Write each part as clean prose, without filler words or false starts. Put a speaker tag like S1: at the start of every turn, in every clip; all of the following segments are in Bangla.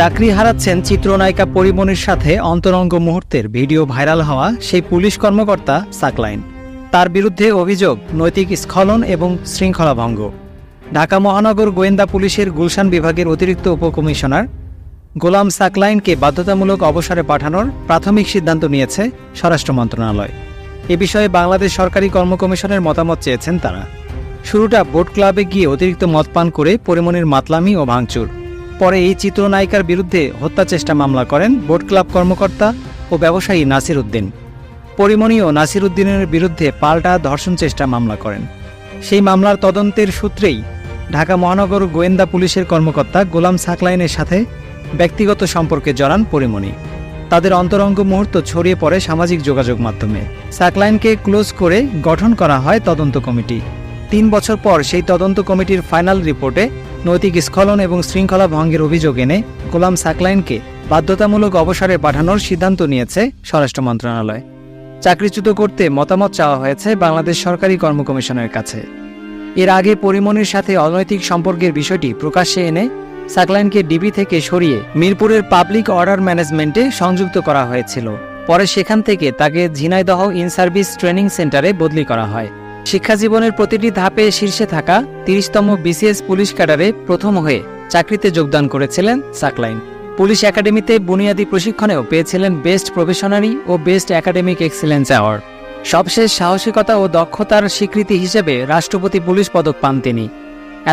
S1: চাকরি হারাচ্ছেন চিত্রনায়িকা পরিমণির সাথে অন্তরঙ্গ মুহূর্তের ভিডিও ভাইরাল হওয়া সেই পুলিশ কর্মকর্তা সাকলাইন। তার বিরুদ্ধে অভিযোগ নৈতিক স্খলন এবং শৃঙ্খলা ভঙ্গ। ঢাকা মহানগর গোয়েন্দা পুলিশের গুলশান বিভাগের অতিরিক্ত উপকমিশনার গোলাম সাকলাইনকে বাধ্যতামূলক অবসরে পাঠানোর প্রাথমিক সিদ্ধান্ত নিয়েছে স্বরাষ্ট্র মন্ত্রণালয়। এ বিষয়ে বাংলাদেশ সরকারি কর্ম কমিশনের মতামত চেয়েছেন তারা। শুরুটা বোট ক্লাবে গিয়ে অতিরিক্ত মদ পান করে পরিমণির মাতলামি ও ভাঙচুর। পরে এই চিত্রনায়িকার বিরুদ্ধে হত্যা চেষ্টা মামলা করেন বোট ক্লাব কর্মকর্তা ও ব্যবসায়ী নাসির উদ্দিন। পরিমণি ও নাসির উদ্দিনের বিরুদ্ধে পাল্টা ধর্ষণ চেষ্টা মামলা করেন। সেই মামলার তদন্তের সূত্রেই ঢাকা মহানগর গোয়েন্দা পুলিশের কর্মকর্তা গোলাম সাকলাইনের সাথে ব্যক্তিগত সম্পর্কে জড়ান পরিমণি। তাদের অন্তরঙ্গ মুহূর্ত ছড়িয়ে পড়ে সামাজিক যোগাযোগ মাধ্যমে। সাকলাইনকে ক্লোজ করে গঠন করা হয় তদন্ত কমিটি। ৩ বছর পর সেই তদন্ত কমিটির ফাইনাল রিপোর্টে নৈতিক স্খলন এবং শৃঙ্খলা ভঙ্গের অভিযোগ এনে গোলাম সাকলাইনকে বাধ্যতামূলক অবসরে পাঠানোর সিদ্ধান্ত নিয়েছে স্বরাষ্ট্র মন্ত্রণালয়। চাকরিচ্যুত করতে মতামত চাওয়া হয়েছে বাংলাদেশ সরকারি কর্ম কমিশনের কাছে। এর আগে পরিমণির সাথে অনৈতিক সম্পর্কের বিষয়টি প্রকাশ্যে এনে সাকলাইনকে ডিবি থেকে সরিয়ে মিরপুরের পাবলিক অর্ডার ম্যানেজমেন্টে সংযুক্ত করা হয়েছিল। পরে সেখান থেকে তাকে ঝিনাইদহ ইন সার্ভিস ট্রেনিং সেন্টারে বদলি করা হয়। শিক্ষাজীবনের প্রতিটি ধাপে শীর্ষে থাকা ৩০তম বিসিএস পুলিশ ক্যাডারে প্রথম হয়ে চাকরিতে যোগদান করেছিলেন সাকলাইন। পুলিশ একাডেমিতে বুনিয়াদী প্রশিক্ষণেও পেয়েছিলেন বেস্ট প্রফেশনারি ও বেস্ট একাডেমিক এক্সিলেন্স অ্যাওয়ার্ড। সবশেষ সাহসিকতা ও দক্ষতার স্বীকৃতি হিসেবে রাষ্ট্রপতি পুলিশ পদক পান তিনি।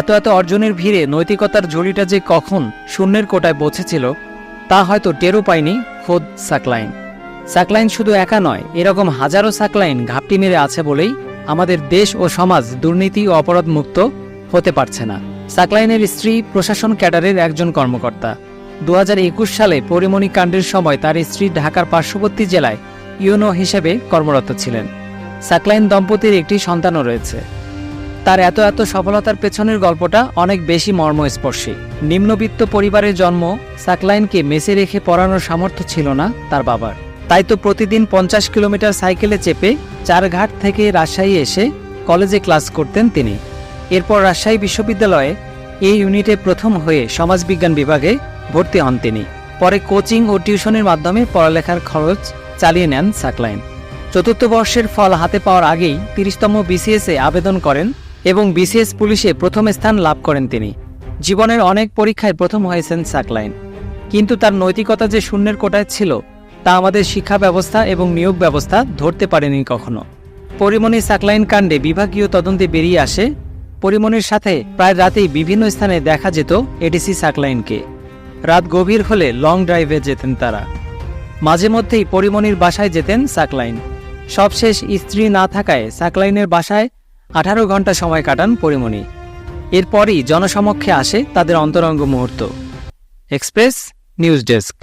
S1: এত অর্জনের ভিড়ে নৈতিকতার ঝুড়িটা যে কখন শূন্যের কোটায় পৌঁছেছিল তা হয়তো টেরও পায়নি খোদ সাকলাইন। সাকলাইন শুধু একা নয়, এরকম হাজারো সাকলাইন ঘাপটি মেরে আছে বলেই আমাদের দেশ ও সমাজ দুর্নীতি ও অপরাধ মুক্ত হতে পারছে না। সাকলাইনের স্ত্রী প্রশাসন ক্যাডারের একজন কর্মকর্তা। ২০২১ সালে পরিমণি কাণ্ডের সময় তার স্ত্রী ঢাকার পার্শ্ববর্তী জেলায় ইউনো হিসেবে কর্মরত ছিলেন। সাকলাইন দম্পতির একটি সন্তানও রয়েছে। তার এত সফলতার পেছনের গল্পটা অনেক বেশি মর্মস্পর্শী। নিম্নবিত্ত পরিবারের জন্ম, সাকলাইনকে মেসে রেখে পড়ানোর সামর্থ্য ছিল না তার বাবার। তাই তো প্রতিদিন ৫০ কিলোমিটার সাইকেলে চেপে চারঘাট থেকে রাজশাহী এসে কলেজে ক্লাস করতেন তিনি। এরপর রাজশাহী বিশ্ববিদ্যালয়ে এই ইউনিটে প্রথম হয়ে সমাজবিজ্ঞান বিভাগে ভর্তি হন তিনি। পরে কোচিং ও টিউশনের মাধ্যমে পড়ালেখার খরচ চালিয়ে নেন সাকলাইন। চতুর্থ বর্ষের ফল হাতে পাওয়ার আগেই ৩০তম বিসিএসে আবেদন করেন এবং বিসিএস পুলিশে প্রথম স্থান লাভ করেন তিনি। জীবনের অনেক পরীক্ষায় প্রথম হয়েছেন সাকলাইন, কিন্তু তার নৈতিকতা যে শূন্যের কোটায় ছিল তা আমাদের শিক্ষা ব্যবস্থা এবং নিয়োগ ব্যবস্থা ধরতে পারেনি কখনো। পরিমণি সাকলাইন কাণ্ডে বিভাগীয় তদন্তে বেরিয়ে আসে পরিমণির সাথে প্রায় রাতেই বিভিন্ন স্থানে দেখা যেত এডিসি সাকলাইনকে। রাত গভীর হলে লং ড্রাইভে যেতেন তারা। মাঝে মধ্যেই পরিমণির বাসায় যেতেন সাকলাইন। সবশেষ স্ত্রী না থাকায় সাকলাইনের বাসায় 18 ঘন্টা সময় কাটান পরিমণি। এরপরই জনসমক্ষে আসে তাদের অন্তরঙ্গ মুহূর্ত। Express news desk.